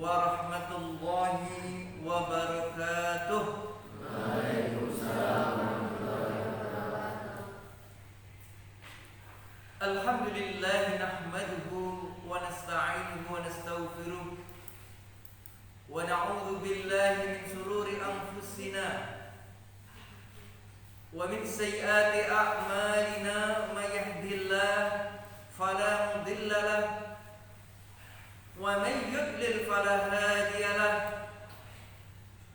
warahmatullahi wabarakatuh. Waalaikumsalam warahmatullahi wabarakatuh. Alhamdulillah nahmaduhu wa nasta'inuhu wa nastaghfiruh wa na'udzu billahi min shururi anfusina wa min sayyiati a'malina may yahdihillahu fala mudilla lahu wa may yudlil fala hadiya lahu.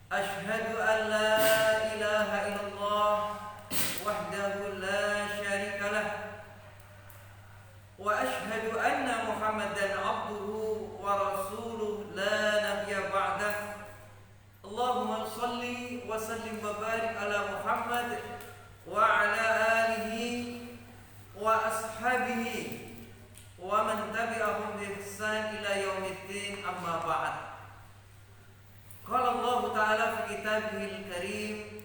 Ashhadu an la ilaha illallah wahdahu la syarika lah wa ashhadu anna Muhammadan abduhu wa rasuluh la nabiyya ba'dah. Allahumma shalli wa sallim wa barik ala Muhammad wa ala alihi wa ashabihi wa man tabi'ahum bi ihsan ila yaumiddin, amma ba'd. Qala Allah ta'ala fi kitabihil karim,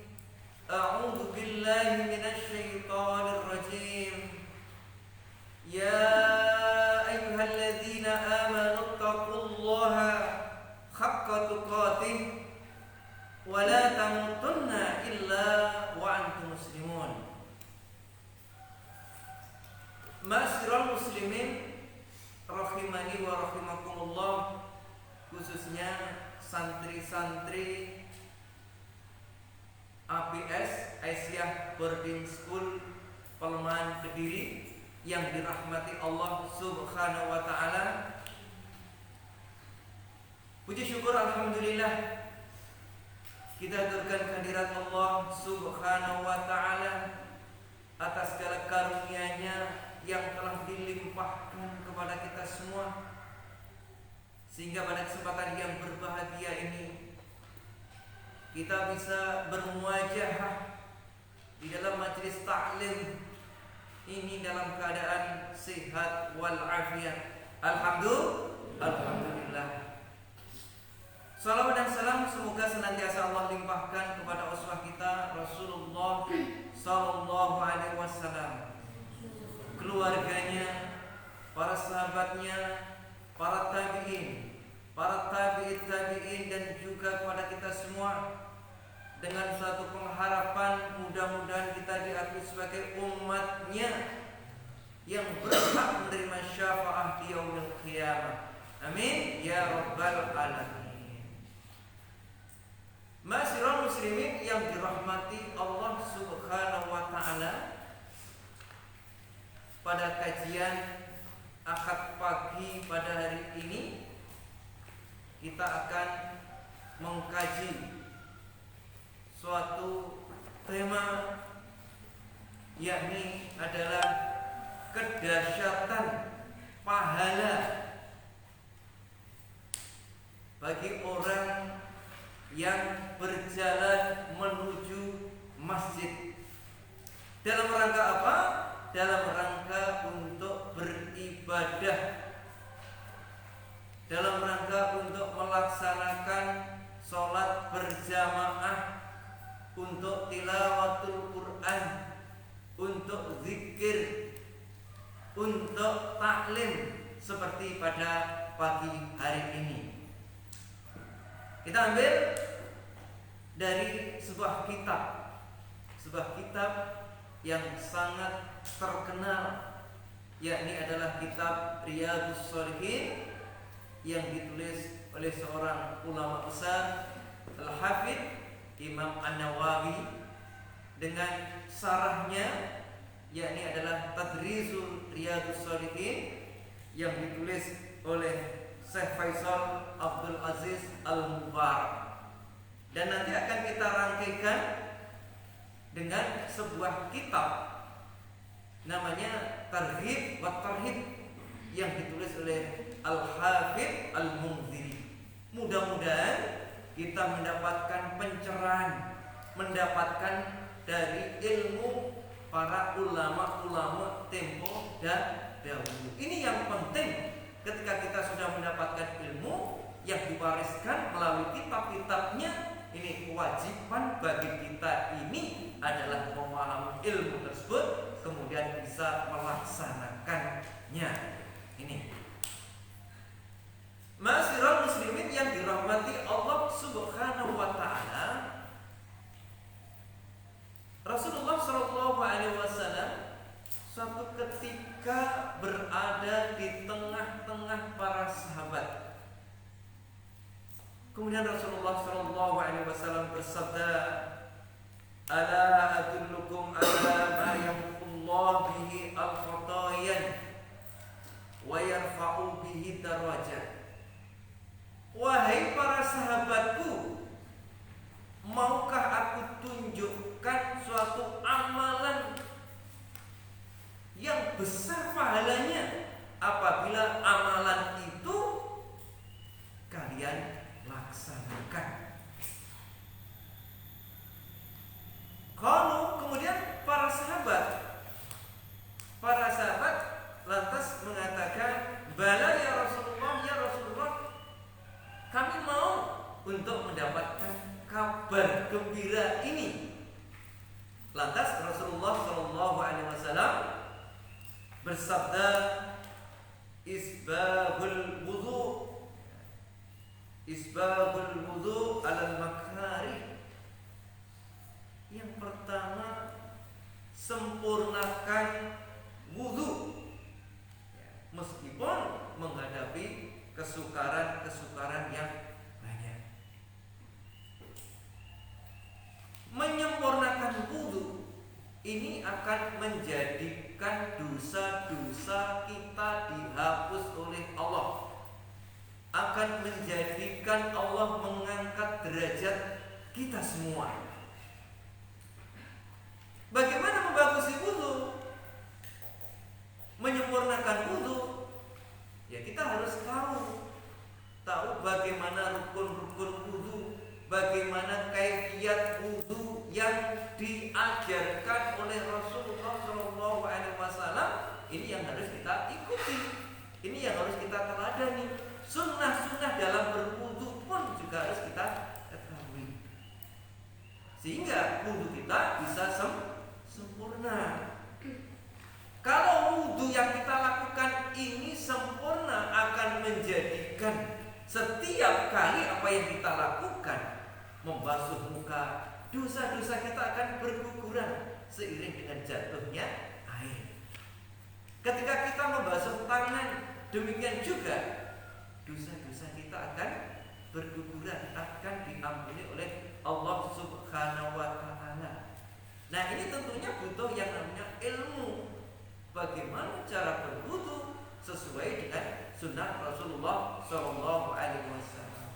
a'udzu billahi minasy syaithanir rajim. Ya ayyuhalladzina amanu taqullaha haqqa tuqatih wa la tamutunna illa wa antum muslimun. Ma'asyiral muslimin rahimani wa rahimakumullah, khususnya santri-santri ABS Aisyah Boarding School Pelemahan Kediri yang dirahmati Allah Subhanahu wa taala. Puji syukur alhamdulillah kita haturkan kehadirat Allah Subhanahu wa taala atas segala karunia-Nya yang telah dilimpahkan kepada kita semua, sehingga pada kesempatan yang berbahagia ini kita bisa bermuajahah di dalam majelis taklim ini dalam keadaan sehat wal afiat. Alhamdulillah. Salawat dan salam semoga senantiasa Allah limpahkan kepada uswah kita Rasulullah sallallahu alaihi wasallam, keluarganya, para sahabatnya, para tabi'in, para tabi'it tabi'in, dan juga kepada kita semua, dengan suatu pengharapan mudah-mudahan kita diakui sebagai umatnya yang berhak menerima syafaat di yaumil qiyamah. Amin ya rabbal alamin. Ma'asyiral muslimin yang dirahmati Allah Subhanahu wa taala, pada kajian Ahad pagi pada hari ini kita akan mengkaji suatu tema, yakni adalah kedahsyatan pahala bagi orang yang berjalan menuju masjid. Dalam rangka apa? Dalam rangka untuk beribadah, dalam rangka untuk melaksanakan sholat berjamaah, untuk tilawatul Quran, untuk zikir, untuk taklim seperti pada pagi hari ini. Kita ambil dari sebuah kitab yang sangat terkenal, yakni adalah kitab Riyadhus Shalihin yang ditulis oleh seorang ulama besar, Al-Hafidz Imam An-Nawawi, dengan sarahnya, yakni adalah Tadrizul Riyadhus Shalihin yang ditulis oleh Syekh Faisal Abdul Aziz Al-Mubarak. Dan nanti akan kita rangkaikan dengan sebuah kitab namanya Targhib wa Tarhib yang ditulis oleh Al-Hafidz Al-Munziri. Mudah-mudahan kita mendapatkan pencerahan, mendapatkan dari ilmu para ulama-ulama tempo dan dahulu. Ini yang penting ketika kita sudah mendapatkan ilmu yang diwariskan melalui kitab-kitabnya. Ini kewajiban bagi kita ini adalah memahami ilmu tersebut, kemudian bisa melaksanakannya. Ini Ma'asyiral muslimin yang Kemudian Rasulullah Shallallahu Alaihi Wasallam bersabda, "Ala adullukum ala ma yamhullahu bihi al-khatayan wa yarfa'u bihi darajat." Wahai para sahabatku, maukah aku tunjukkan suatu amalan yang besar pahalanya apabila amalan itu kalian laksanakan. Kalau kemudian para sahabat lantas mengatakan, "Bala ya Rasulullah, kami mau untuk mendapatkan kabar gembira ini." Lantas Rasulullah Shallallahu Alaihi Wasallam bersabda, "Isbahul wudu alal makari." Yang pertama, sempurnakan wudu, meskipun menghadapi kesukaran yang banyak. Menyempurnakan wudu ini akan menjadikan dosa-dosa kita dihapus oleh Allah, akan menjadikan Allah mengangkat derajat kita semua. Bagaimana membagusi wudu? Menyempurnakan wudu, ya kita harus tahu bagaimana rukun-rukun wudu, bagaimana kaifiat wudu yang diajarkan oleh Rasulullah Shallallahu Alaihi Wasallam. Ini yang harus kita ikuti, ini yang harus kita teladani. Sunnah-sunnah dalam berwudu pun juga harus kita ketahui, sehingga wudu kita bisa sempurna. Kalau wudu yang kita lakukan ini sempurna, akan menjadikan setiap kali apa yang kita lakukan, membasuh muka, dosa-dosa kita akan berguguran seiring dengan jatuhnya air. Ketika kita membasuh tangan, demikian juga dosa-dosa kita akan berguguran, akan diampuni oleh Allah Subhanahu wa Ta'ala. Nah, ini tentunya butuh yang namanya ilmu, bagaimana cara berwudu sesuai dengan sunnah Rasulullah Shallallahu Alaihi Wasallam.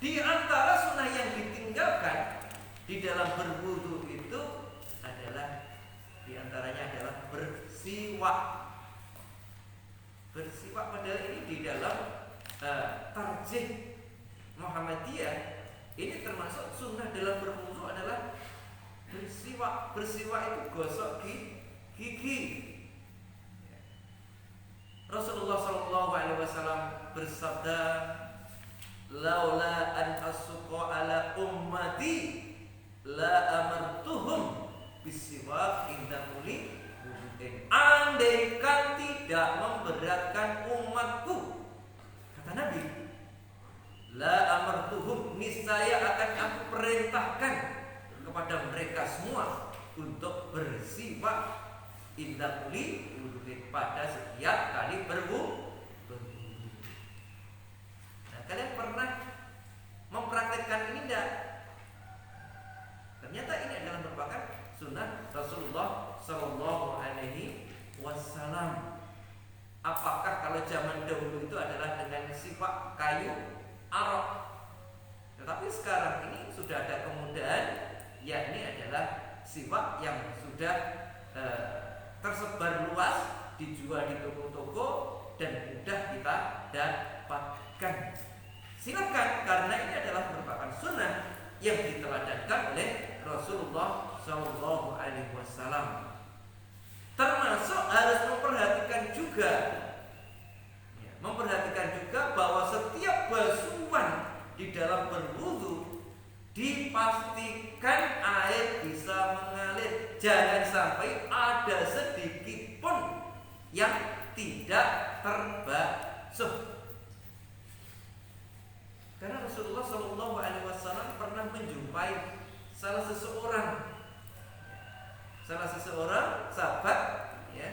Di antara sunnah yang ditinggalkan di dalam berwudu itu adalah, di antaranya adalah bersiwak. Bersiwak padahal ini di dalam tarjih Muhammadiyah ini termasuk sunnah dalam berwudu adalah bersiwak. Bersiwak itu gosok gigi. Rasulullah Shallallahu Alaihi Wasallam bersabda, "Laula an asuqa ala ummati la amartuhum bisiwak inda muli wudu'in." Andaikan tidak memberatkan umatku, kata Nabi, la amartuhum, niscaya akan aku perintahkan kepada mereka semua untuk bersiwak inda muli wudu'in, pada setiap kali berwudu. Nah, kalian pernah mempraktikkan ini enggak? Ternyata ini adalah merupakan sunnah Rasulullah Shallallahu Alaihi Wasallam. Apakah kalau zaman dahulu itu adalah dengan siwak kayu arok? Tetapi sekarang ini sudah ada kemudahan, yakni adalah siwak yang sudah tersebar luas, dijual di toko-toko dan mudah kita dapatkan. Silakan, karena ini adalah merupakan sunnah yang diteladankan oleh Rasulullah Shallallahu Alaihi Wasallam. Termasuk harus memperhatikan juga bahwa setiap basuhan di dalam berwudu dipastikan air bisa mengalir, jangan sampai ada sedikit pun yang tidak terbasuh. Karena Rasulullah Shallallahu Alaihi Wasallam pernah menjumpai salah seseorang sahabat, ya,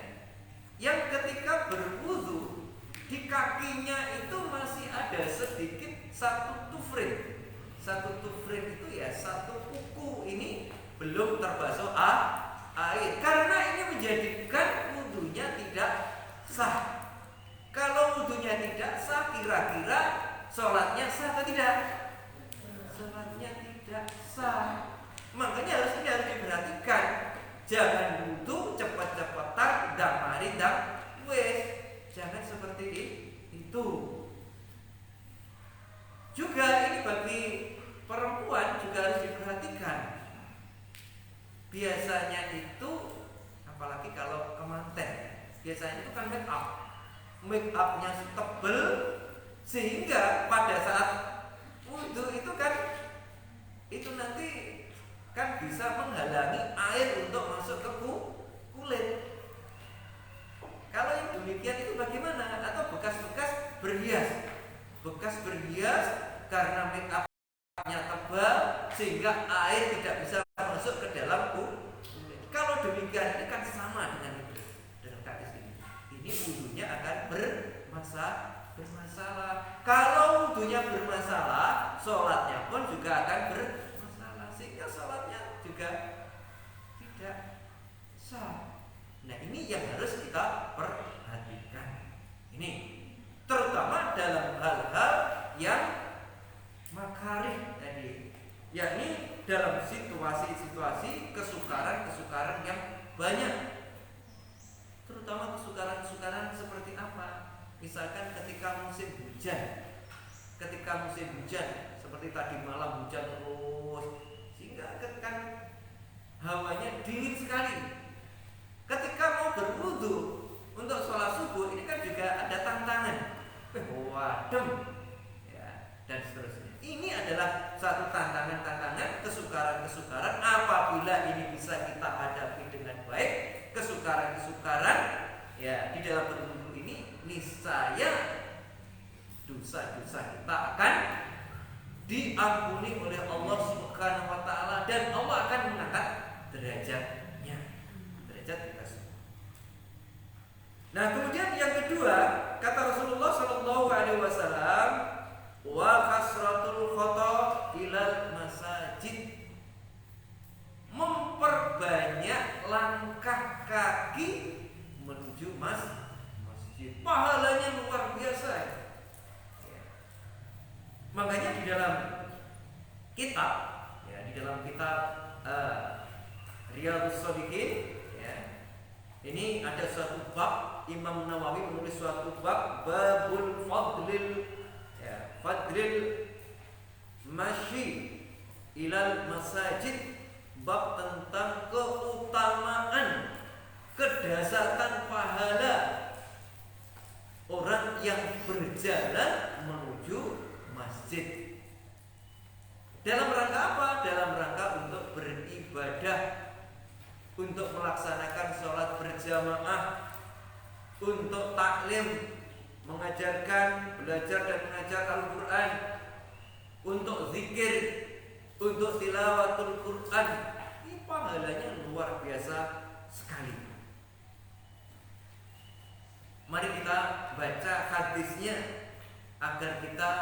yang ketika berwudu di kakinya itu masih ada ada sedikit satu tufrin. Satu tufrin itu ya satu kuku ini belum terbasuh air, karena ini menjadikan wudunya tidak sah. Kalau wudunya tidak sah, kira-kira sholatnya sah atau tidak? Sholatnya tidak sah. Makanya harus diperhatikan. Jangan wudu cepat-cepatan ndang mari ndang wes. Jangan seperti itu. Juga ini bagi perempuan juga harus diperhatikan. Biasanya itu, apalagi kalau kemanten, biasanya itu kan make upnya tebel sehingga pada saat wudu itu kan itu nanti kan bisa menghalangi air untuk masuk ke kulit. Kalau yang demikian itu bagaimana? Atau bekas-bekas berhias karena make upnya tebal sehingga air tidak bisa masuk ke dalam kulit. Kalau demikian ini kan sama dengan itu, dengan hadis ini. Ini wudunya akan bermasalah. Kalau wudunya bermasalah, sholatnya pun juga akan bermasalah, sehingga sholatnya juga tidak sah. Nah, ini yang harus kita perhatikan. Ini terutama dalam hal-hal yang makarih tadi, yakni dalam situasi-situasi kesukaran yang banyak. Terutama kesukaran seperti apa? Misalkan ketika musim hujan seperti tadi malam hujan terus, sehingga kan hawanya dingin sekali. Ketika mau berwudu untuk sholat subuh, ini kan juga ada tantangan, wadem, ya, dan seterusnya. Ini adalah satu tantangan, kesukaran apabila ini bisa kita hadapi dengan baik, kesukaran ya di dalam berwudu ini, niscaya dosa-dosa kita akan diampuni oleh Allah Subhanahu wa taala, dan Allah akan mengangkat derajat kita semua. Nah, kemudian yang kedua, kata Rasulullah sallallahu alaihi wasallam, wa kasratul khata ilal masajid, memperbanyak langkah kaki menuju masjid. Pahalanya luar biasa. Ya. Makanya di dalam kitab Riyadhus Shalihin, ini ada suatu bab, Imam Nawawi menulis suatu bab, babul fadlil masyi ilal masajid, bab tentang keutamaan, kedahsyatan pahala orang yang berjalan menuju masjid. Dalam rangka apa? Dalam rangka untuk beribadah, untuk melaksanakan sholat berjamaah, untuk taklim, belajar dan mengajar Al-Quran, untuk zikir, untuk tilawatul Quran. Ini pahalanya luar biasa sekali. Mari kita baca hadisnya agar kita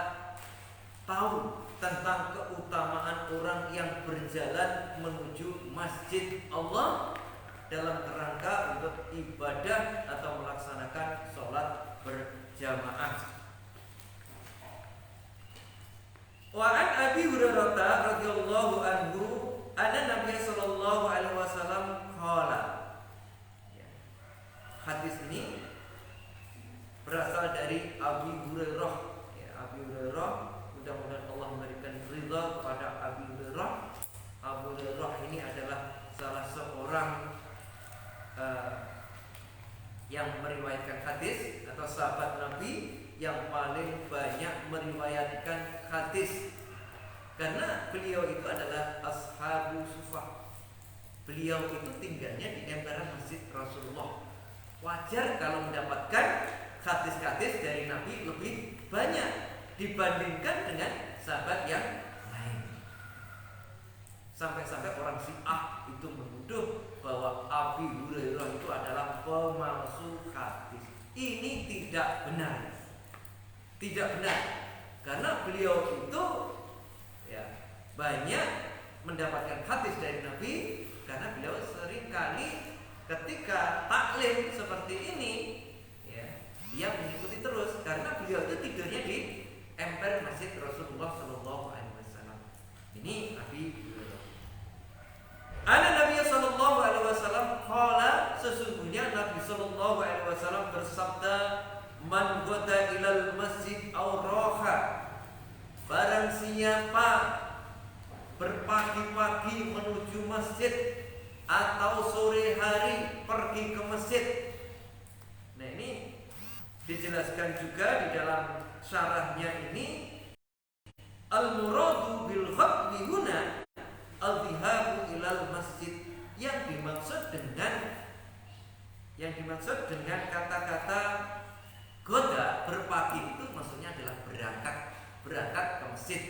tahu tentang keutamaan orang yang berjalan menuju masjid Allah dalam kerangka untuk ibadah atau melaksanakan sholat berjamaah. Wa an Abi Hurairah radhiyallahu anhu anna Nabi sallallahu alaihi wasallam qala. Hadis ini berasal dari Abi Hurairah. Abi Hurairah, mudah-mudahan Allah memberikan ridha kepada Abi Hurairah. Abu Hurairah ini adalah salah seorang yang meriwayatkan hadis, atau sahabat Nabi yang paling banyak meriwayatkan hadis, karena beliau itu adalah ashabu sufah. Beliau itu tinggalnya di emperan masjid Rasulullah. Wajar kalau mendapatkan hadis-hadis dari Nabi lebih banyak dibandingkan dengan sahabat yang lain. Sampai-sampai orang Syiah itu menuduh bahwa Abi Hurairah itu adalah pemalsu hadis. Ini tidak benar. Tidak benar. Karena beliau itu ya banyak mendapatkan hadis dari Nabi, karena beliau sering kali ketika taklim seperti ini ya, ia mengikuti terus karena beliau itu tidurnya di emper masjid Rasulullah Shallallahu Alaihi Wasallam. Ini Nabi beliau. Ada Nabi Shallallahu Alaihi Wasallam qala, sesungguhnya Nabi Shallallahu Alaihi Wasallam bersabda, man ghada ilal masjid aw raha, barang siapa berpagi-pagi menuju masjid atau sore hari pergi ke masjid. Nah, ini dijelaskan juga di dalam syarahnya ini, al-muradu bil ghadwi huna al-dhihabu ilal masjid. Yang dimaksud dengan kata-kata goda berpagi itu maksudnya adalah berangkat ke masjid.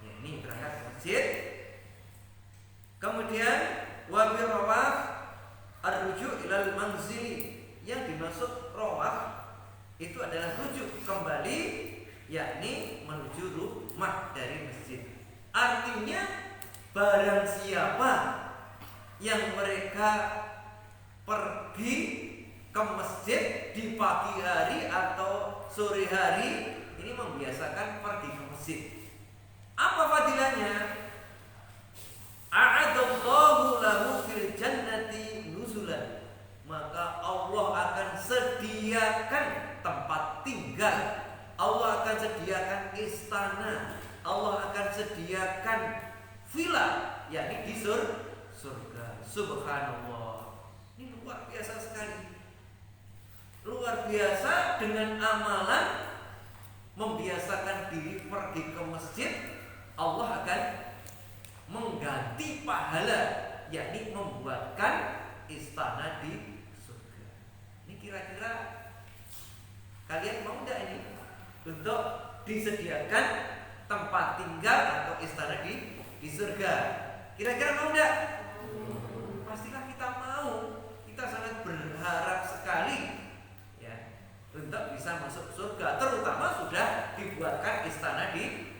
Ya, ini berangkat ke masjid. Kemudian wabil rawah ar-ruju' ilal manzili. Yang dimaksud rawah itu adalah rujuk kembali, yakni menuju rumah dari masjid. Artinya barang siapa yang mereka pergi ke masjid di pagi hari atau sore hari, ini membiasakan pergi ke masjid. Apa fadilahnya? A'adallahu lahu fil jannati nuzulan. Maka Allah akan sediakan tempat tinggal, Allah akan sediakan istana, Allah akan sediakan villa, yakni di surga. Subhanallah. Ini luar biasa sekali. Luar biasa dengan amalan membiasakan diri pergi ke masjid, Allah akan mengganti pahala, yakni membuatkan istana di surga. Ini kira-kira kalian mau enggak ini untuk disediakan tempat tinggal atau istana di surga? Kira-kira mau enggak? Pastilah kita mau. Kita sangat berharap sekali ya untuk bisa masuk surga, terutama sudah dibuatkan istana di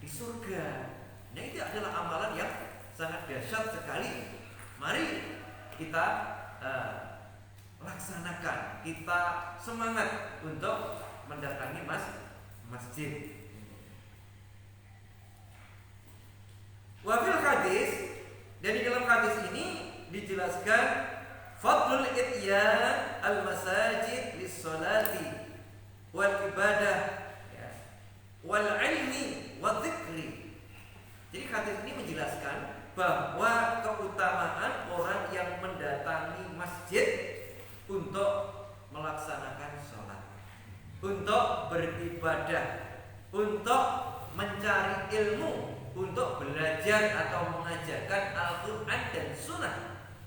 surga. Nah, itu adalah amalan yang sangat dahsyat sekali. Mari kita laksanakan, kita semangat untuk mendatangi masjid. Wafil hadis, dan di dalam hadis ini dijelaskan fadlul ityan al masajid lis salati wal ibadah ya, wal ilmi wa dzikri. Jadi hadis ini menjelaskan bahwa keutamaan orang yang mendatangi masjid untuk melaksanakan sholat, untuk beribadah, untuk mencari ilmu, untuk belajar atau mengajarkan Al-Quran dan Sunnah.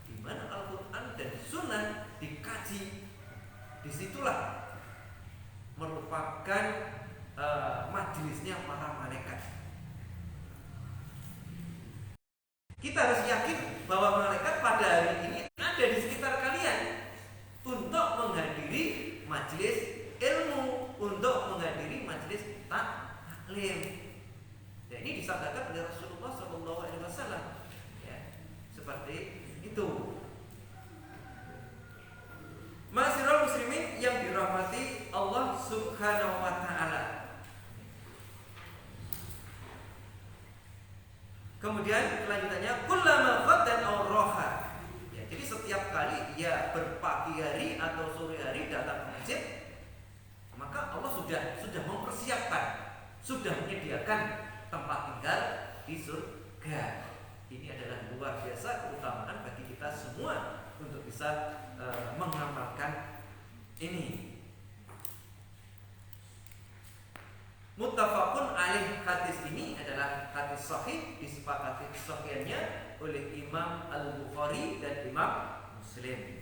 Di mana Al-Quran dan Sunnah dikaji, disitulah merupakan majelisnya para malaikat. Kita harus yakin bahwa malaikat pada hari ini ada di sekitar kalian untuk menghadiri majelis ilmu, untuk menghadiri majelis taklim. Ya, ini disabdakan oleh Rasulullah SAW. Ya, seperti itu. Ma'asyiral muslimin yang dirahmati Allah Subhanahu wa taala. Kemudian kelanjutannya kullama ghaddan aw raha. Ya, jadi setiap kali ia berpagi hari atau sore hari datang ke masjid, maka Allah sudah mempersiapkan, sudah menyediakan tempat tinggal di surga. Ini adalah luar biasa keutamaan bagi kita semua untuk bisa mengamalkan ini. Muttafaqun alaih, hadis ini adalah hadis sahih, disepakati sahihnya oleh Imam Al-Bukhari dan Imam Muslim.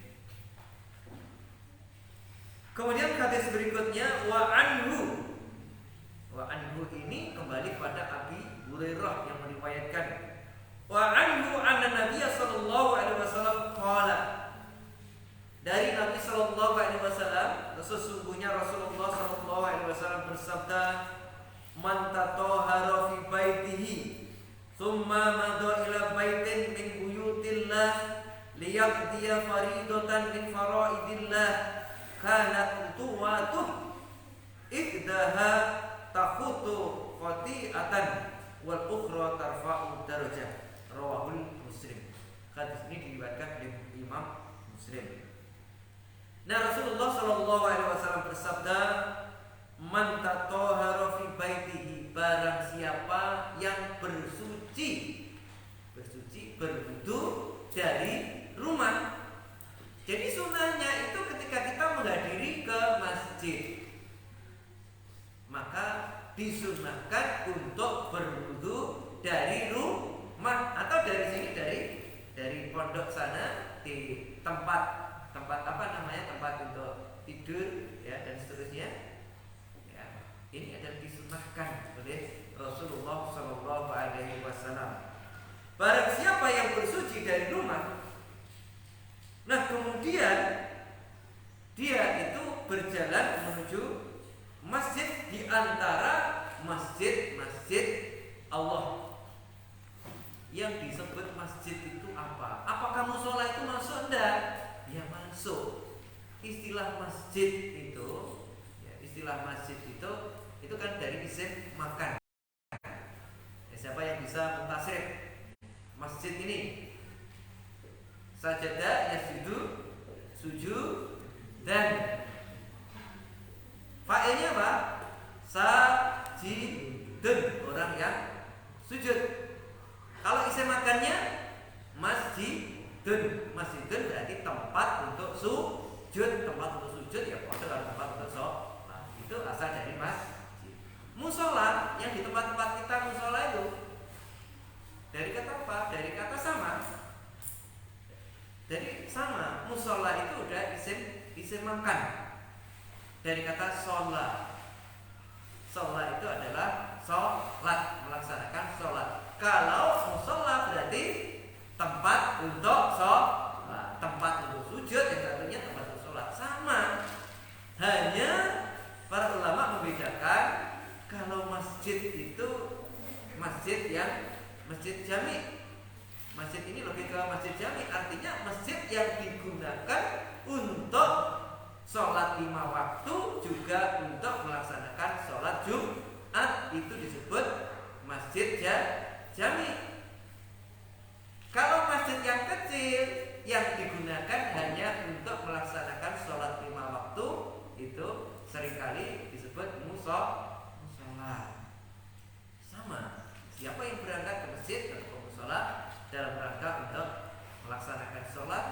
Kemudian hadis berikutnya wa anhu. Wa anhu ini kembali pada Abi Hurairah yang meriwayatkan. Wa anhu anna Nabiy sallallahu alaihi wasallam qala. Dari Nabi sallallahu alaihi wasallam, sesungguhnya Rasulullah sallallahu alaihi wasallam bersabda, khati'atan wal ukhra tarfa'u darajah. Rawahul Muslim. Hadis ini diriwayatkan oleh Imam Muslim. Nah, Rasulullah Shallallahu Alaihi Wasallam bersabda, "Man tatahhara fi baitihi, barang siapa yang bersuci berwudu dari rumah." Jadi sunnahnya itu ketika kita menghadiri ke masjid, maka disunahkan untuk berwudu dari rumah atau dari sini dari pondok sana di tempat apa namanya, tempat untuk tidur ya dan seterusnya ya. Ini adalah disunahkan oleh Rasulullah Shallallahu Alaihi Wasallam. Barang siapa yang bersuci dari rumah, nah kemudian dia itu berjalan menuju masjid di antara masjid-masjid Allah. Yang disebut masjid itu apa? Apakah musola itu masuk? Enggak. Ya masuk. Istilah masjid itu, ya, itu kan dari isim makan. Ya, siapa yang bisa mentasrif masjid ini? Sajadah, yasjudu, sujud, dan fa'ilnya apa? Sajidun, orang yang sujud. Kalau isim makannya masjidun berarti tempat untuk sujud, ya pada tempat untuk sholat. Itu asal dari masjid. Musola yang di tempat-tempat kita musola itu dari kata apa? Dari kata sama. Dari sama. Musola itu udah isim makan. Dari kata sholat. Sholat itu adalah sholat, melaksanakan sholat. Kalau musola berarti tempat untuk sholat, tempat untuk sujud, yang satunya tempat untuk sholat. Sama. Hanya para ulama membedakan kalau masjid itu masjid jami. Masjid ini lebih ke masjid jami, artinya masjid yang digunakan untuk sholat 5 waktu, juga untuk melaksanakan sholat Jumat. Itu disebut masjid jami. Kalau masjid yang kecil yang digunakan hanya untuk melaksanakan sholat 5 waktu, itu seringkali disebut musola. Sama. Siapa yang berangkat ke masjid atau ke musola dalam rangka untuk melaksanakan sholat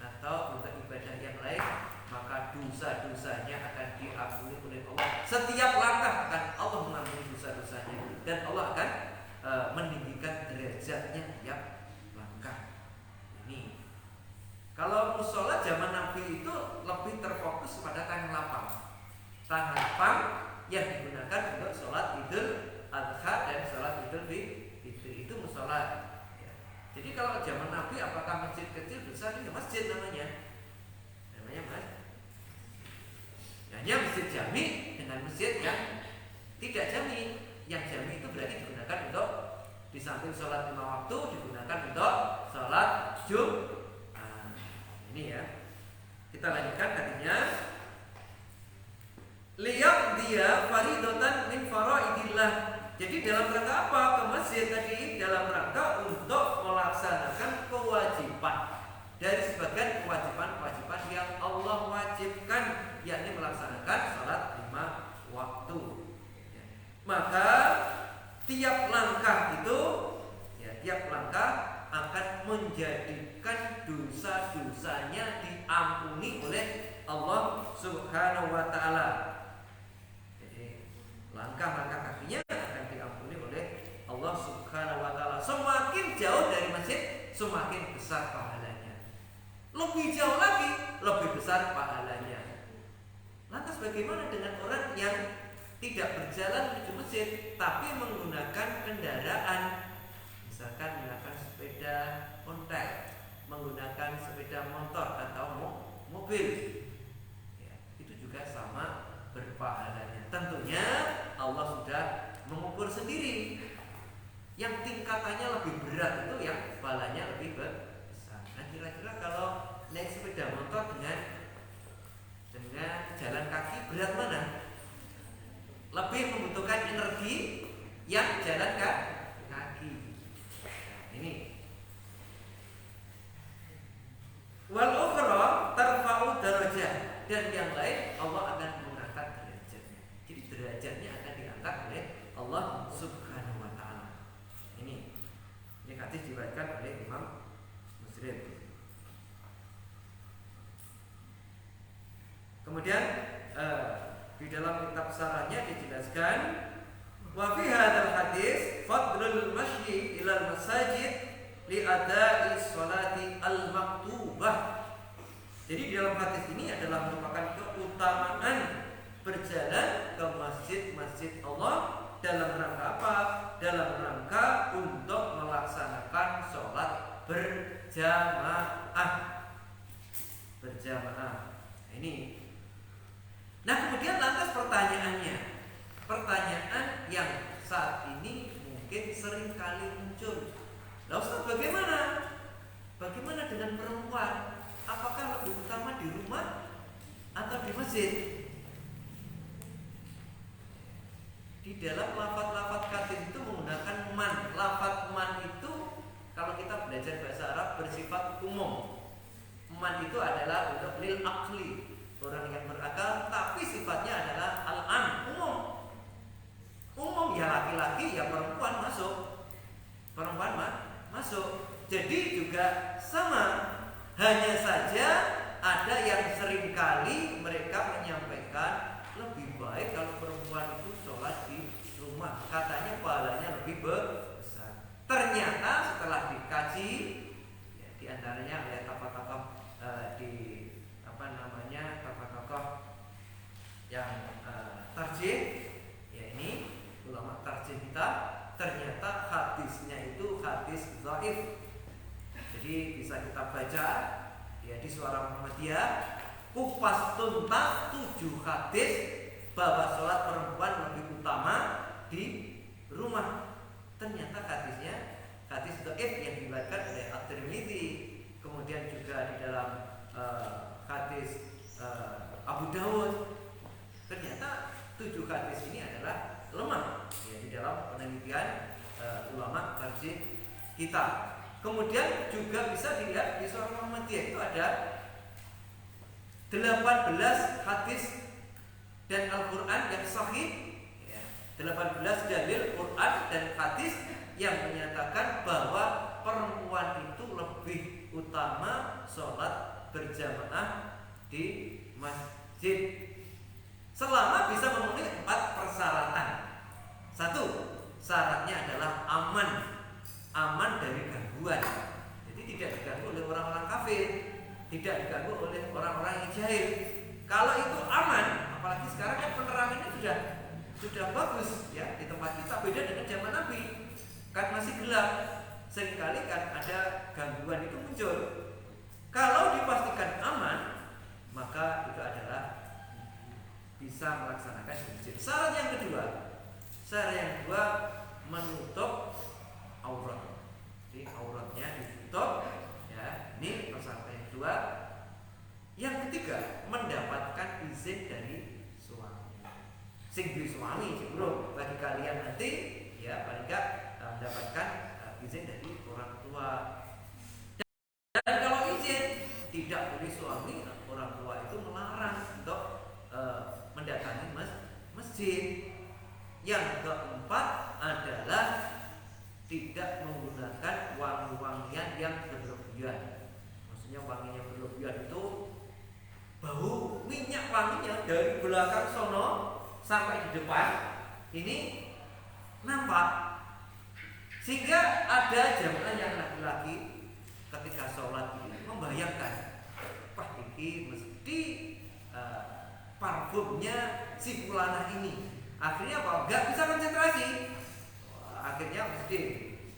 atau untuk ibadah yang lain, maka dosa-dosanya akan diampuni oleh Allah. Setiap langkah akan Allah mengampuni dosa-dosanya, dan Allah akan meninggikan derajatnya tiap langkah. Ini kalau musola zaman Nabi itu lebih terfokus pada tangan lapang yang digunakan untuk sholat Idul Adha dan sholat Idul Fitri. Itu musola ya. Jadi kalau zaman Nabi apakah masjid kecil besar? Ini masjid namanya mas. Hanya masjid jami dengan masjid yang tidak jami. Yang jami itu berarti digunakan untuk di samping sholat 5 waktu, digunakan untuk sholat Jumat. Ini ya. Kita lanjutkan hadisnya. Liyaq dia faridatan min faraidillah. Jadi dalam rangka apa ke masjid tadi? Dalam rangka untuk melaksanakan kewajiban dari sebagian kewajiban yang Allah wajibkan, yakni melaksanakan sholat 5 waktu. Maka tiap langkah itu, tiap langkah akan menjadikan dosa-dosanya diampuni oleh Allah Subhanahu wa Ta'ala. Jadi langkah-langkah kakinya akan diampuni oleh Allah Subhanahu wa Ta'ala. Semakin jauh dari masjid, semakin besar pahalanya. Lebih jauh lagi, lebih besar pahalanya. Lantas bagaimana dengan orang yang tidak berjalan menuju masjid, tapi menggunakan kendaraan, misalkan menggunakan sepeda ontel, menggunakan sepeda motor atau mobil, ya, itu juga sama berpahalanya. Tentunya Allah sudah mengukur sendiri. Yang tingkatannya lebih berat itu yang pahalanya lebih besar. Nah, kira-kira kalau naik sepeda motor dengan jalan kaki, berat mana? lebih membutuhkan energi yang jalan kaki. Ini wal ukhra tarfa'u darajat, dan yang lain Allah akan mengangkat derajatnya. Jadi derajatnya akan diangkat oleh Allah Subhanahu wa taala. Ini hadis diriwayatkan oleh Imam Muslim. Kemudian di dalam kitab sarahnya dijelaskan wa fi hadzal hadis fadlul masyi ila masajid li ada'i sholati al maktubah. Jadi di dalam hadis ini adalah merupakan keutamaan berjalan ke masjid-masjid Allah dalam rangka apa? Dalam rangka untuk melaksanakan sholat berjamaah. Ini. Nah, kemudian lantas pertanyaan yang saat ini mungkin sering kali muncul. Lah Ustaz, bagaimana dengan perempuan? Apakah lebih utama di rumah atau di masjid? Di dalam lafaz-lafaz hadis itu menggunakan man. Lafaz man itu kalau kita belajar bahasa Arab bersifat umum. Man itu adalah untuk lil aqli, orang yang berakal, tapi sifatnya adalah al-am, umum. Umum ya laki-laki ya perempuan masuk. Masuk. Jadi juga sama. Hanya saja ada yang seringkali mereka menyampaikan lebih baik kalau perempuan itu sholat di rumah, katanya pahalanya lebih besar. Ternyata setelah dikaji, ya, di antaranya oleh tokoh-tokoh tokoh yang tarjih, ya ini ulama tarjih kita, ternyata hadisnya itu hadis dhaif. Jadi bisa kita baca ya di Suara Muhammadiyah, kupas tuntas 7 hadis bahwa sholat perempuan lebih utama di rumah. Ternyata hadisnya hadis dhaif yang diriwayatkan oleh At-Tirmidzi, kemudian juga di dalam hadis Abu Dawud. Ternyata 7 hadis ini adalah lemah ya, di dalam penelitian ulama tarjih kita. Kemudian juga bisa dilihat di Suara Muhammadiyah itu ada 18 hadis dan Al-Quran yang sahih ya, 18 dalil Quran dan hadis yang menyatakan bahwa perempuan itu lebih utama sholat berjamaah di masjid selama bisa memenuhi 4 persyaratan. 1, syaratnya adalah aman dari gangguan. Jadi tidak diganggu oleh orang-orang kafir, tidak diganggu oleh orang-orang yang jahil. Kalau itu aman, apalagi sekarang kan penerangannya sudah bagus ya di tempat kita, beda dengan zaman Nabi. Kan masih gelap. Seringkali kan ada gangguan itu muncul. Kalau dipastikan aman, maka itu adalah bisa melaksanakan di masjid. Syarat yang kedua menutup aurat. Jadi auratnya ditutup ya. Ini persyaratan yang kedua. Yang ketiga, mendapatkan izin dari suami. Sing duwe suami sing urung, bagi kalian nanti ya paling enggak mendapatkan izin dari orang tua. Dan kalau izin tidak boleh suami, orang tua itu melarang untuk mendatangi masjid. Yang keempat adalah tidak menggunakan wangi-wangian yang berlebihan. Maksudnya wangi yang berlebihan itu bau minyak wanginya dari belakang sono sampai di depan ini nampak, sehingga ada jamaah yang laki-laki ketika sholat ini membayangkan, wah ini mesti parfumnya si fulana ini. Akhirnya apa? Gak bisa konsentrasi. Akhirnya mesti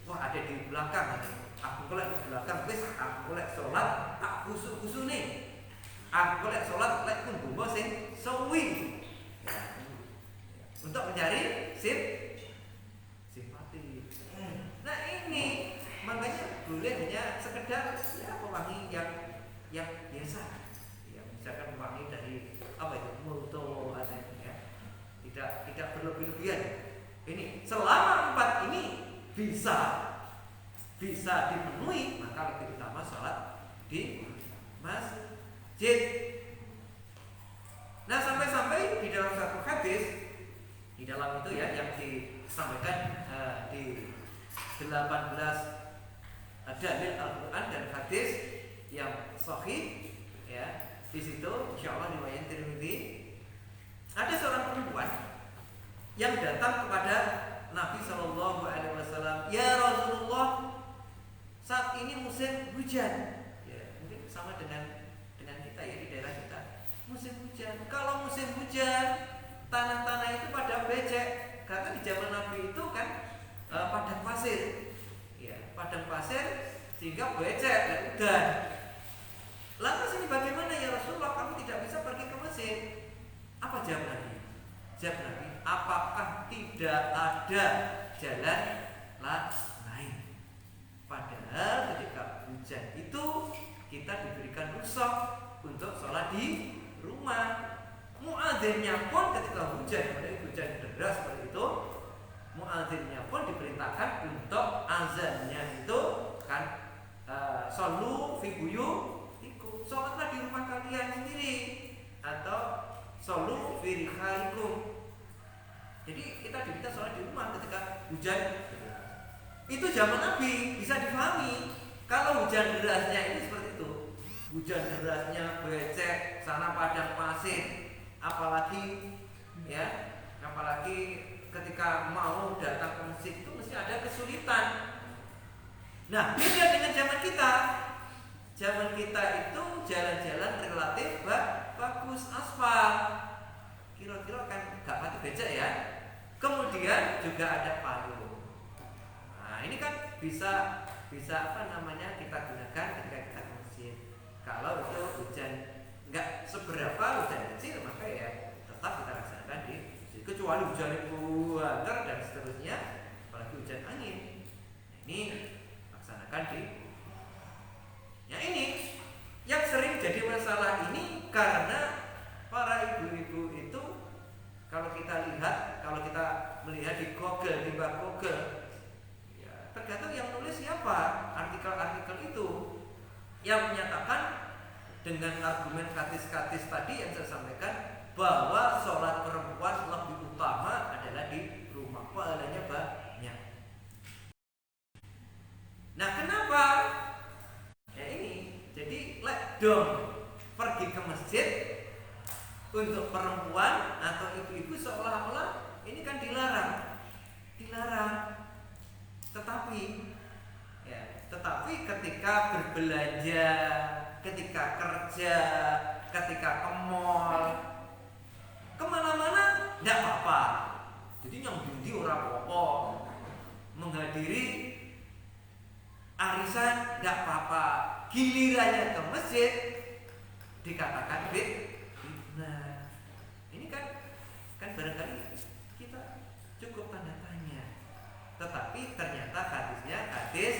wah ada di belakang. Aku kolek di belakang, wis aku kolek sholat tak khusyuk nih. Aku kolek sholat lek pun bumbu sing suwi. Untuk mencari simpati. Nah ini makanya boleh hanya sekedar ya pewangi yang biasa. Ya misalkan pewangi dari apa itu multo atau ya tidak berlebihan. berlebihan. Ini selama 4 ini bisa dipenuhi, maka lebih utama sholat di masjid. Nah, sampai-sampai di dalam satu hadis, di dalam itu ya yang disampaikan di 18 dalil Al-Quran dan hadis yang sahih ya, di situ insyaallah riwayat Tirmidzi, ada seorang perempuan yang datang kepada Nabi Shallallahu Alaihi Wasallam, ya Rasulullah, saat ini musim hujan, ya, mungkin sama dengan kita ya, di daerah kita musim hujan. Kalau musim hujan tanah-tanah itu pada becek, karena di zaman Nabi itu kan padang pasir, ya, padang pasir sehingga becek dan udan. Lantas ini bagaimana ya Rasulullah, kami tidak bisa pergi ke masjid. Apa jawab Nabi? Jawab Nabi, apakah tidak ada jalan lain? Padahal ketika hujan itu kita diberikan rukhsah untuk sholat di rumah. Muadzinnya pun ketika hujan deras seperti itu, muadzinnya pun diperintahkan untuk azannya itu kan shollu fi buyutikum, sholatlah di rumah kalian sendiri, atau shollu fi rihalikum. Jadi kita diminta sholat di rumah ketika hujan. Itu zaman Nabi, bisa difahami. Kalau hujan derasnya ini seperti itu, hujan derasnya becek, sana padang pasir, apalagi ketika mau datang ke masjid itu mesti ada kesulitan. Nah, beda dengan zaman kita. Zaman kita itu jalan-jalan relatif bagus, aspal, kira-kira kan gak pati becek ya. Kemudian juga ada payung. Nah, ini kan bisa kita gunakan ketika kita ke masjid. Kalau itu hujan nggak seberapa hujan kecil, maka ya tetap kita laksanakan di masjid. Kecuali hujan itu water dan seterusnya, apalagi hujan angin. Nah, ini laksanakan di. Ya, ini yang sering jadi masalah ini karena para ibu-ibu itu kalau kita melihat di Google, di bab Google, ya, tergantung yang nulis siapa, artikel-artikel itu yang menyatakan dengan argumen katis-katis tadi yang saya sampaikan bahwa sholat perempuan lebih utama adalah di rumah, pahalanya banyak. Nah, kenapa? Ya ini, jadi dong pergi ke masjid untuk perempuan atau ibu-ibu seolah-olah ini kan dilarang. Tetapi ketika berbelanja, ketika kerja, ketika ke mall, kemana-mana tidak apa-apa. Jadi yang dindi orang pokok, menghadiri arisan tidak apa-apa. Gilirannya ke masjid dikatakan nah, ini kan barangkali kita cukup tanda tanya. Tetapi ternyata hadisnya hadis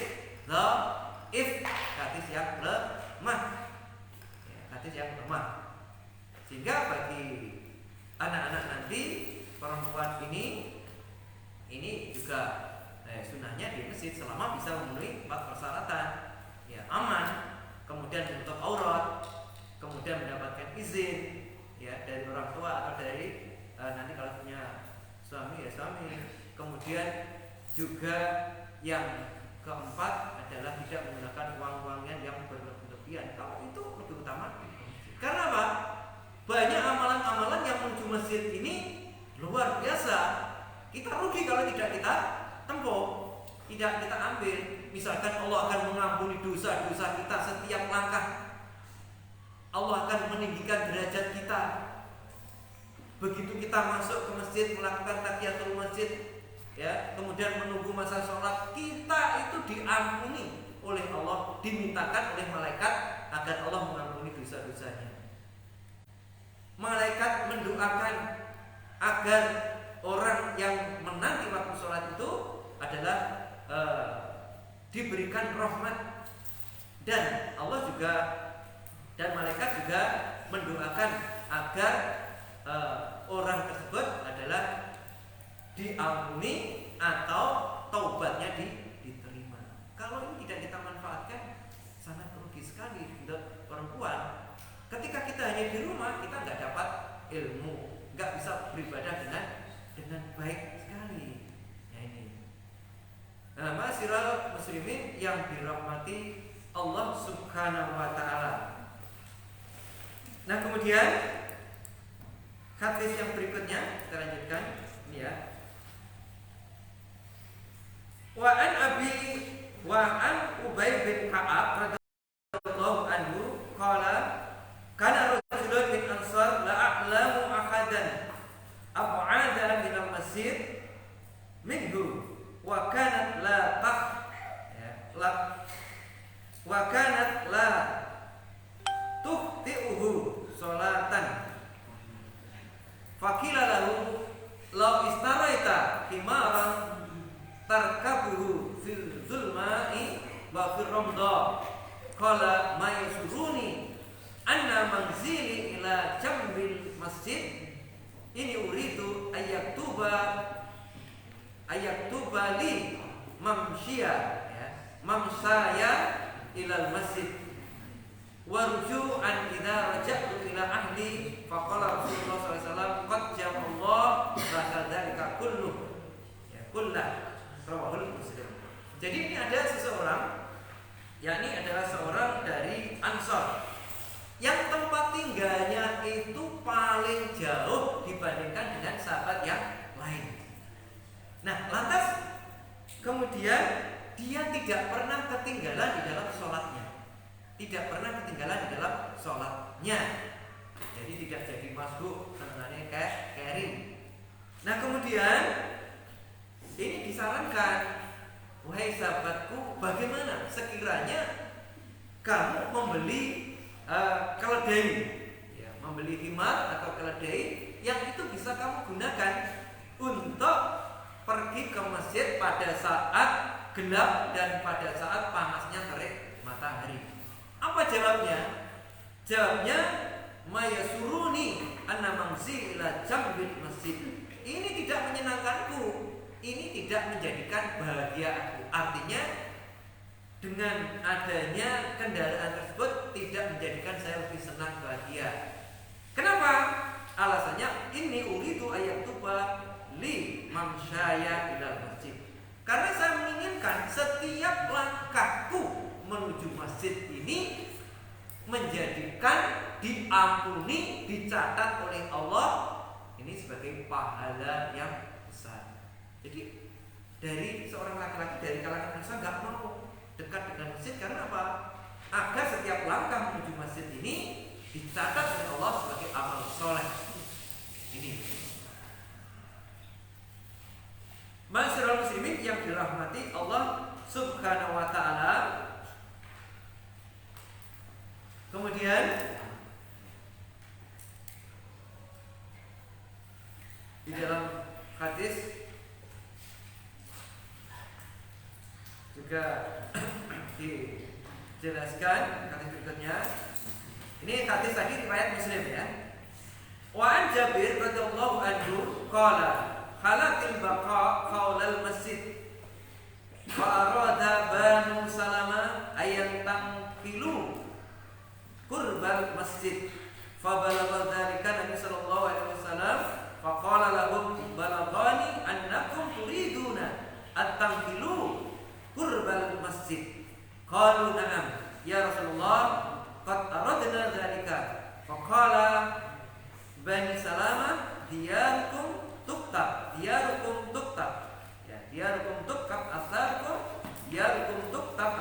dhaif, hadis yang lemah, ya, hadis yang lemah. Sehingga bagi anak-anak nanti perempuan ini juga sunahnya di masjid selama bisa memenuhi 4 persyaratan, ya, aman, kemudian menutup aurat, kemudian mendapatkan izin ya dari orang tua atau dari nanti kalau punya suami ya suami, kemudian juga yang keempat adalah tidak menggunakan uang-uangnya yang berlebihan. Kalau itu lebih utama. Karena apa? Banyak amalan-amalan yang menuju masjid ini luar biasa. Kita rugi kalau tidak kita tempuh, tidak kita ambil. Misalkan Allah akan mengampuni dosa-dosa kita setiap langkah. Allah akan meninggikan derajat kita. Begitu kita masuk ke masjid melakukan tahiyatul masjid, ya, kemudian menunggu masa sholat, kita itu diampuni oleh Allah, dimintakan oleh malaikat agar Allah mengampuni dosa-dosanya. Malaikat mendoakan agar orang yang menanti waktu sholat itu adalah diberikan rahmat, dan Allah juga dan malaikat juga mendoakan agar orang tersebut adalah diampuni atau taubatnya diterima. Kalau ini tidak kita manfaatkan, sangat rugi sekali untuk perempuan. Ketika kita hanya di rumah, kita nggak dapat ilmu, nggak bisa beribadah dengan baik sekali. Ya ini. Nah, ma'asyiral muslimin yang dirahmati Allah Subhanahu wa taala. Nah, kemudian hadis yang berikutnya kita lanjutkan ini ya. Wa an Ubay bin Ka'ab radhiyallahu anhu qala kana rajulun min ansar la a'lamu ahadan ab'ada min al-masjid minhu wa kanat la tuhti'uhu sholatan faqila lahu law istaraita himaran tarkabuhu fil zulma'i wa fil ramda qala ma yasuruni anna manzili ila jambil masjid ini uridu ayaktuba li mamsaya ilal masjid warju'an idza raja'tu ila ahli faqala Rasulullah sallallahu alaihi wasallam qad jama'allah dzalika kullah rawahul Muslim. Jadi ini ada seseorang, yakni adalah seorang dari Ansor yang tempat tinggalnya itu paling jauh dibandingkan dengan sahabat yang lain. Nah, lantas kemudian dia tidak pernah ketinggalan di dalam sholatnya. Tidak pernah ketinggalan di dalam sholatnya. Jadi tidak jadi masbuk, tenangannya kayak kering. Nah, kemudian ini disarankan, wahai sahabatku, bagaimana sekiranya kamu membeli keledai, ya, membeli himar atau keledai yang itu bisa kamu gunakan untuk pergi ke masjid pada saat gelap dan pada saat panasnya terik matahari. Apa jawabnya? Jawabnya mayasuruni anna mamsi ila jambil masjid. Ini tidak menyenangkanku. Ini tidak menjadikan bahagia aku. Artinya dengan adanya kendaraan tersebut tidak menjadikan saya lebih senang bahagia. Kenapa? Alasannya ini uridu ayatuba li mamsyaya ilal masjid. Karena saya menginginkan setiap langkahku menuju masjid ini menjadikan diampuni, dicatat oleh Allah ini sebagai pahala yang besar. Jadi dari seorang laki-laki dari kalangan manusia nggak mau dekat dengan masjid karena apa? Agar setiap langkah menuju masjid ini dicatat oleh Allah sebagai amal soleh. Ini. Masyaallah muslimin yang dirahmati Allah Subhanahu wa taala. Kemudian di dalam hadis juga dijelaskan hadis berikutnya. Ini hadis tadi riwayat Muslim ya. Wa an Jabir radhiyallahu anhu qala khalatil baqa qaulal masjid fa arada banu salama ayan tangkilu qurbal masjid fa balagha dzalika Nabi sallallahu alaihi wasallam fa qala lahum balaghani annakum turiduna at-tankilu qurbal masjid. Qalu na'am ya Rasulullah qad aradna dzalika. Faqala Bani Salamah diyarukum tuktab ya diyarukum tuktab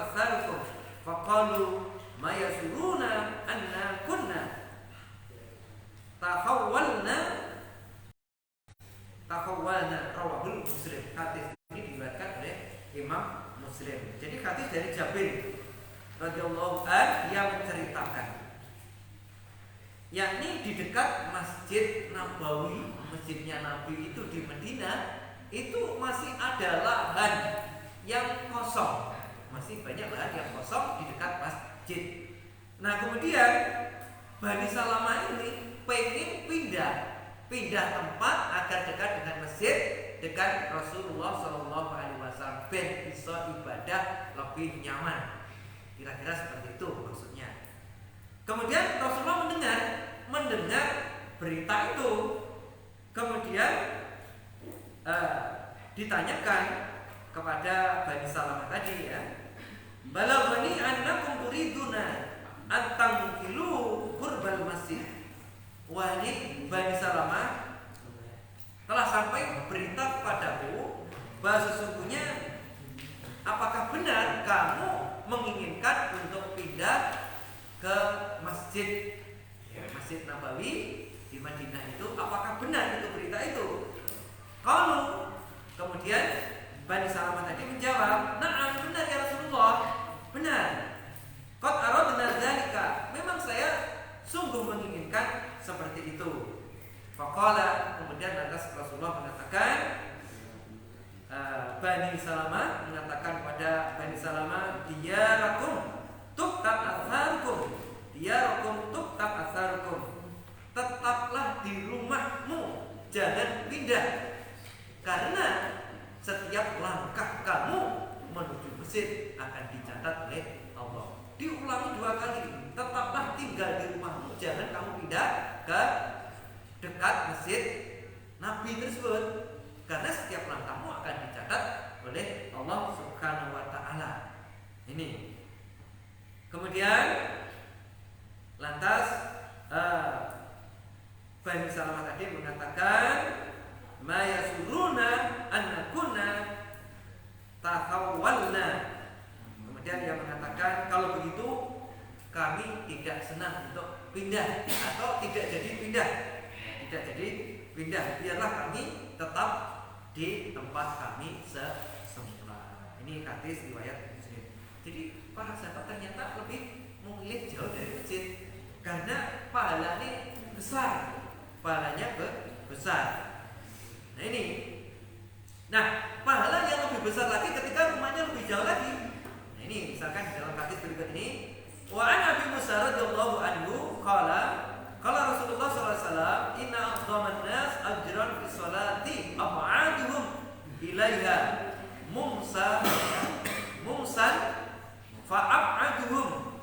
asarukum. Faqalu ma yasuruna anna kunna tahawwalna rawahul Muslim. Hadis ini diriwayatkan oleh Imam Muslim. Jadi hadis dari Jabir radhiyallahu anhu yang menceritakan, yakni di dekat Masjid Nabawi, masjidnya Nabi itu di Madinah, itu masih ada lahan yang kosong, masih banyak lahan yang kosong di dekat masjid. Nah kemudian Bani Salamah ini pengen pindah tempat agar dekat dengan masjid dengan Rasulullah Shallallahu Alaihi Wasallam ben bisa ibadah lebih nyaman. Kira-kira seperti itu maksudnya. Kemudian Rasulullah mendengar berita itu. Kemudian ditanyakan kepada Bani Salamah tadi ya. Balaghani annakum turiduna an tamkilu qurbal masjid. Wah, ini Bani Salamah telah sampai berita kepadaku bahwa sesungguhnya apakah benar kamu menginginkan untuk pindah ke Masjid Nabawi di Madinah itu? Apakah benar itu berita itu? Kalau kemudian Bani Salamah tadi menjawab, "Na'am, benar ya Rasulullah, benar. Qad aradna dzalika, memang saya sungguh menginginkan seperti itu." Faqala, kemudian lantas Rasulullah mengatakan, Bani Salamah mengatakan pada Bani Salamah, "Diyarakum tuktab atharukum, diyarakum tuktab atharukum." Tetaplah di rumahmu, jangan pindah, karena setiap langkah kamu menuju masjid akan dicatat oleh Allah. Diulangi 2 kali, tetaplah tinggal di rumahmu, jangan kamu pindah ke dekat masjid Nabi tersebut, karena setiap langkahmu akan dicatat oleh Allah Subhanahu wa taala. Ini. Kemudian lantas Bani Salamah tadi mengatakan, "Ma yasuruna annakuna tahawwalna." Kemudian dia mengatakan, kalau begitu kami tidak senang untuk pindah atau tidak jadi pindah. Biarlah kami tetap di tempat kami semula. Ini hadis riwayat Muslim. Jadi para sahabat ternyata lebih memilih jauh dari masjid karena pahalanya besar. Nah ini. Nah, pahala yang lebih besar lagi ketika rumahnya lebih jauh lagi. Nah ini misalkan di dalam hadis berikut ini, wa an Abi Musa radhiyallahu anhu qala Rasulullah SAW, "Inna a'dhaman nas ajran fi sholati ab'aduhum ilaiha mumsan fa'ab'aduhum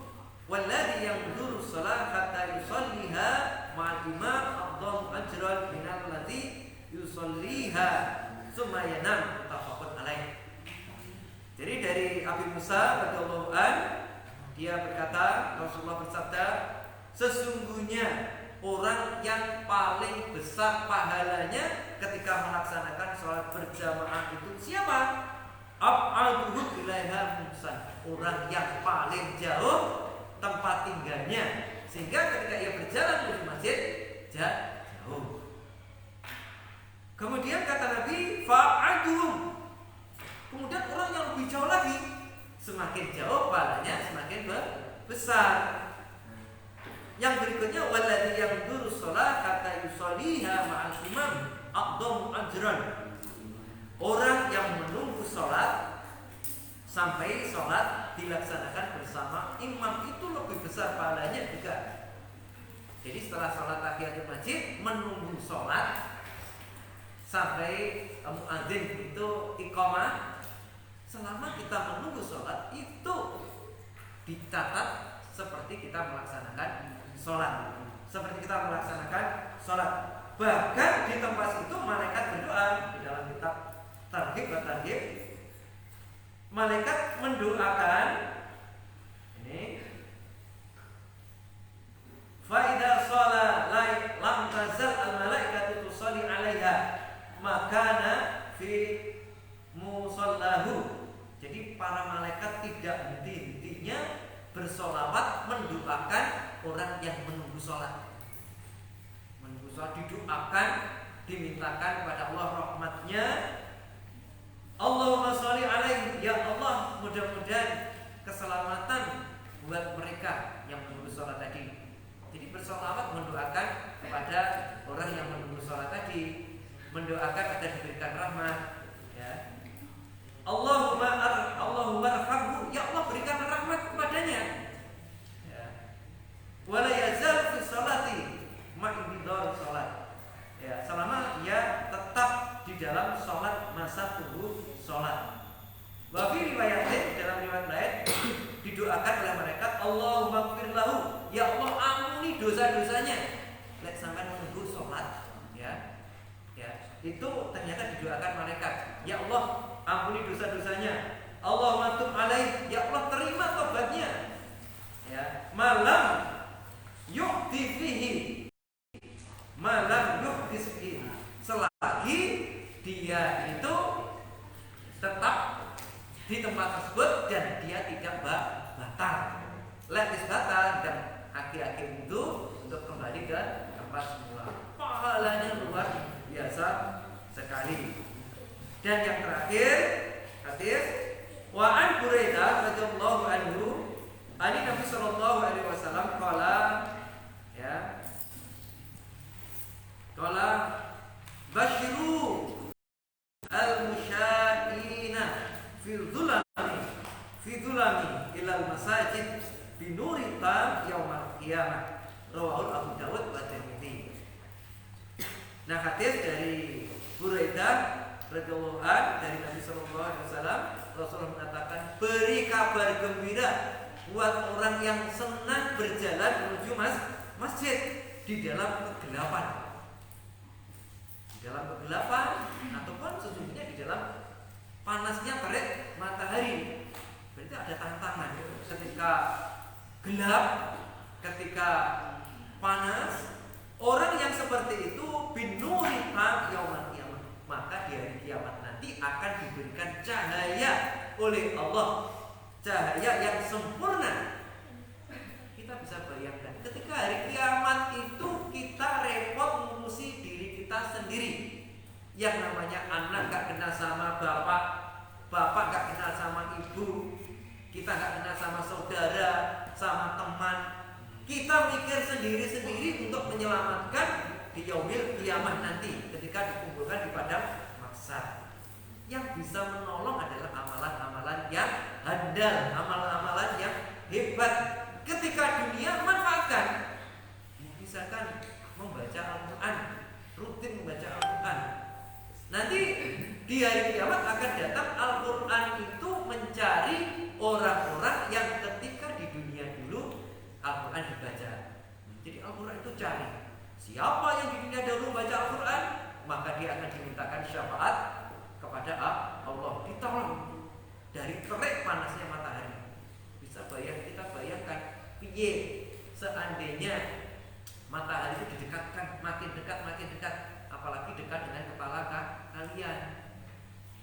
walladhi yanzuru shalah hatta yusalliha ma'al imam a'dhamu ajran minal ladzi yusalliha tsumma yanam." Muttafaqun alaih. Jadi dari Abi Musa radhiyallahu an, dia berkata, Rasulullah bersabda, "Sesungguhnya orang yang paling besar pahalanya ketika melaksanakan sholat berjamaah itu siapa? Ab'aduhum ilaiha mumsan." Orang yang paling jauh tempat tinggalnya, sehingga ketika ia berjalan menuju masjid jauh. Kemudian kata Nabi, "Fa'aduhum." Kemudian orang yang lebih jauh lagi, semakin jauh pahalanya semakin besar. Yang berikutnya, walladzi yanzuru shalah hatta yusalliha ma'al imam a'dhamu ajran. Orang yang menunggu sholat sampai sholat dilaksanakan bersama imam itu lebih besar pahalanya juga. Jadi setelah sholat tahiyatul masjid, menunggu sholat sampai muadzin itu iqamah, selama kita menunggu sholat itu dicatat seperti kita melaksanakan sholat. Bahkan di tempat itu malaikat berdoa. Di dalam kitab Targhib wa Tarhib, malaikat mendoakan ini, fa idza shala lam tazal al malaikatu tusalli 'alaiha makana fi musallahu. Jadi para malaikat tidak henti-hentinya bersolawat mendoakan orang yang menunggu sholat. Didoakan, dimintakan kepada Allah rahmatnya. Allahumma sholli alaihi, ya Allah, mudah-mudahan keselamatan buat mereka yang menunggu sholat tadi. Jadi bersolawat mendoakan kepada orang yang menunggu sholat tadi, mendoakan agar diberikan rahmat. Ya. Allahumma arhamhu, ya Allah berikan rahmat kepadanya. Ya. Wala yazal fi sholati ma'ibidor sholat. Ya, selama ia tetap di dalam sholat Wa fi riwayatin, dalam riwayat lain didoakan oleh mereka, Allahumma ighfir lahu, ya Allah ampuni dosa-dosanya. Lek sampai menunggu sholat, ya, itu ternyata didoakan malaikat, ya Allah ampuni dosa-dosanya. Allahumma tub alaih, ya Allah terima tobatnya. Ya, malam yu'ti fihi, malam yu'ti fihi, selagi dia itu tetap di tempat tersebut dan dia tidak batal. Letis batal dan akhir-akhir itu untuk kembali ke tempat semula. Pahalanya luar biasa sekali. Dan yang terakhir hadis wa an Buraidah radhiyallahu anhu, ani Nabi sallallahu alaihi wasallam qala, ya, qala basyiru al-musyaina fi dhulami ilal masajid binuri tam yaumal qiyamah, rawahu Abu Dawud wa Tirmidzi. Nah, hadis dari Buraidah radhiyallahu anhu dari Nabi sallallahu alaihi wasallam, Rasulullah mengatakan, beri kabar gembira buat orang yang senang berjalan menuju masjid di dalam kegelapan. Di dalam kegelapan ataupun sesungguhnya di dalam panasnya terik matahari. Berarti ada tantangan ketika gelap, ketika panas. Orang yang seperti itu binuri yaumil qiyamah, maka di hari kiamat nanti akan diberikan cahaya oleh Allah, cahaya yang sempurna. Kita bisa bayangkan ketika hari kiamat itu kita repot ngurusi diri kita sendiri. Yang namanya anak gak kenal sama bapak, bapak gak kenal sama ibu, kita gak kenal sama saudara, sama teman. Kita mikir sendiri-sendiri untuk menyelamatkan di yaumil qiyamah nanti ketika dikumpulkan di padang mahsyar. Yang bisa menolong adalah amalan-amalan yang handal, amalan-amalan yang hebat. Ketika dunia manfaatkan, misalkan membaca Al-Quran, rutin membaca Al-Quran. Nanti di hari kiamat akan datang Al-Quran itu mencari orang-orang yang ketika di dunia dulu Al-Quran dibaca. Jadi Al-Quran itu cari siapa yang di dunia dahulu baca Al-Quran, maka dia akan dimintakan syafaat kepada Allah, ditolong dari terik panasnya matahari. Bisa kita bayangkan, piye seandainya matahari itu didekatkan, makin dekat, apalagi dekat dengan kepala kalian.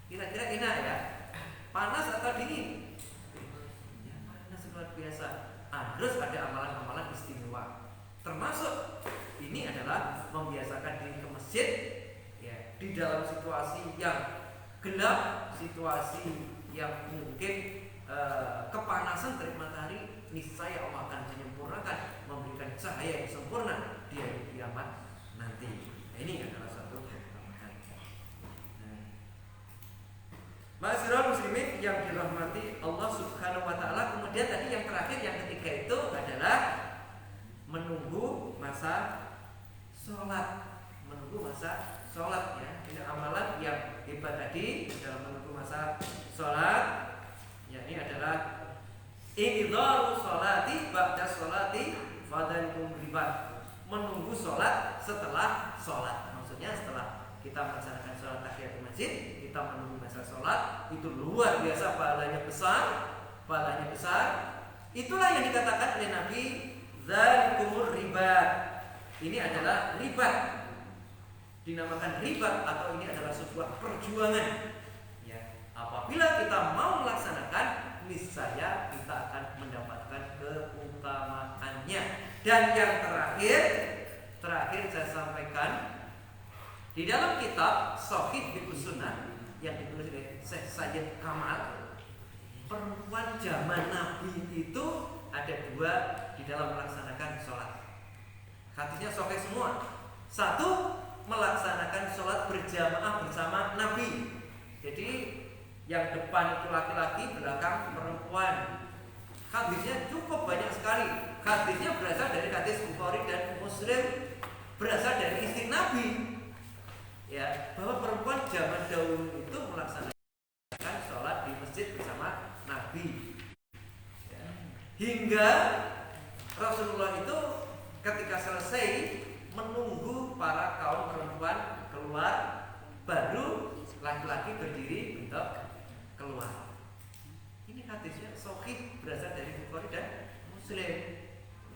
Kira-kira enak ya? Panas atau dingin? Ya, panas luar biasa. Harus ada amalan-amalan istimewa. Termasuk ini adalah membiasakan diri ke masjid, ya, di dalam situasi yang gelap, situasi yang mungkin kepanasan terik matahari, niscaya Allah akan menyempurnakan, memberikan cahaya yang sempurna di hari kiamat nanti. Nah, ini adalah satu keutamaan. Ma'asyiral muslimin yang dirahmati Allah Subhanahu wa taala. Kemudian tadi yang terakhir, yang ketiga itu adalah menunggu masa sholat. Menunggu masa sholat, ya. Ini amalan yang hebat tadi dalam menunggu masa sholat. Ya, ini adalah idzaru sholati ba'da sholati fadalikum ribat. Menunggu sholat setelah sholat. Maksudnya setelah kita melaksanakan sholat tahiyatul masjid, kita menunggu masa sholat, itu luar biasa pahalanya besar, pahalanya besar. Itulah yang dikatakan oleh Nabi, zalikumur ribat. Ini adalah ribat, dinamakan ribat atau ini adalah sebuah perjuangan. Ya, apabila kita mau melaksanakan, niscaya kita akan mendapatkan keutamaannya. Dan yang terakhir saya sampaikan di dalam kitab Shahih Fiqhus Sunnah yang ditulis oleh Syekh Sayyid Kamal, perempuan zaman Nabi itu ada dua di dalam melaksanakan sholat. Hadisnya sahih semua. Satu, melaksanakan sholat berjamaah bersama Nabi. Jadi yang depan itu laki-laki, belakang perempuan. Hadisnya cukup banyak sekali. Hadisnya berasal dari hadis Bukhari dan Muslim, berasal dari istri Nabi. Ya, bahwa perempuan zaman dahulu itu melaksanakan sholat di masjid masjid bersama Nabi. Ya. Hingga Rasulullah itu ketika selesai menunggu para kaum perempuan keluar, baru laki-laki berdiri untuk keluar. Ini hadisnya sahih, berasal dari Bukhari dan Muslim.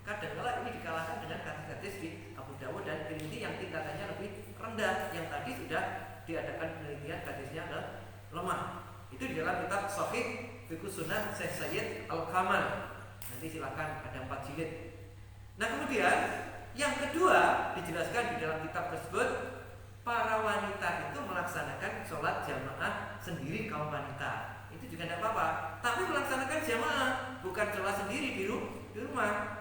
Kadang-kala ini dikalahkan dengan hadis-hadis di Abu Dawud dan Tirmidzi yang tingkatannya lebih rendah. Yang tadi sudah diadakan penelitian hadisnya lemah. Itu di dalam kitab Sahih Fiqh Sunnah Syekh Sayyid Al-Kamal. Nanti silakan, ada 4 jilid. Nah kemudian yang kedua dijelaskan di dalam kitab tersebut, para wanita itu melaksanakan sholat jamaah sendiri kaum wanita. Itu juga tidak apa-apa, tapi melaksanakan jamaah, bukan sholat sendiri di rumah.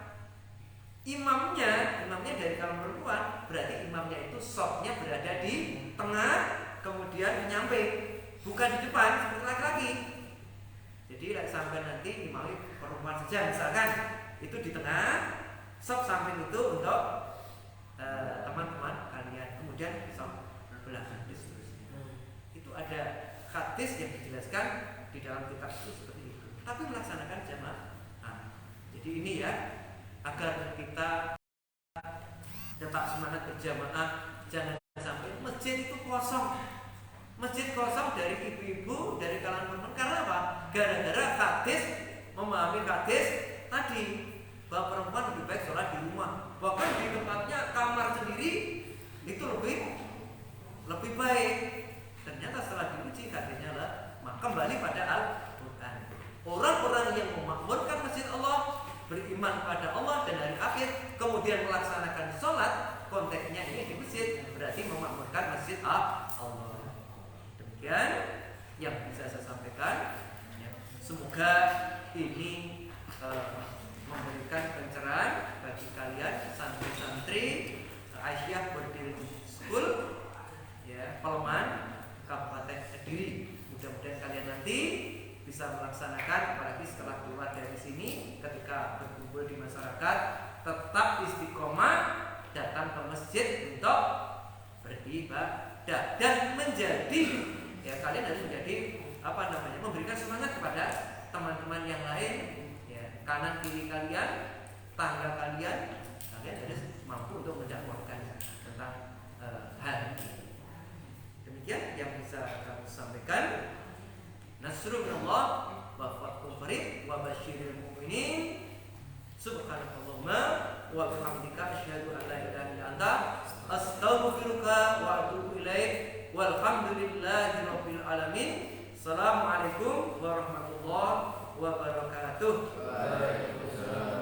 Imamnya dari kaum perempuan, berarti imamnya itu sofnya berada di tengah, kemudian menyamping, bukan di depan seperti laki-laki. Jadi sampai nanti imamnya perempuan saja misalkan, itu di tengah, sof samping itu untuk teman-teman kalian, kemudian sof belakang dan seterusnya. Itu ada hadis yang dijelaskan di dalam kitab itu seperti itu. Tapi melaksanakan jamaah. Jadi ini ya, agar kita tetap semangat berjamaah, jangan sampai masjid itu kosong. Masjid kosong dari ibu-ibu, dari kalangan perempuan. Karena apa? Gara-gara hadis, memahami hadis tadi bahwa perempuan lebih baik sholat di rumah. Bahkan di tempatnya kamar sendiri itu lebih baik. Ternyata setelah diuji hadisnya lah kembali pada Al-Quran. Orang-orang yang memakmurkan masjid Allah, beriman pada Allah dan hari akhir, kemudian melaksanakan sholat, konteksnya ini di masjid, berarti memakmurkan masjid Allah. Demikian yang bisa saya sampaikan. Semoga ini memberikan pencerahan bagi kalian santri-santri Aisyah Boarding School, ya, Peleman, Kabupaten Kediri. Mudah-mudahan kalian nanti bisa melaksanakan, apalagi setelah keluar dari sini, ketika berkumpul di masyarakat, tetap istiqomah datang ke masjid untuk beribadah dan menjadi, ya, kalian harus menjadi memberikan semangat kepada teman-teman yang lain, ya, kanan kiri kalian, tangga kalian harus mampu untuk mendakwahkan tentang hal ini. Demikian yang bisa kami sampaikan. Nasrul Allah wa fathul qarib wa basyiril mu'minin. Subhanakallahumma wa bihamdika asyhadu an la ilaha illa anta astaghfiruka wa atubu ilaik. Walhamdulillahi rabbil alamin. Assalamualaikum warahmatullahi wabarakatuh. Waalaikumsalam.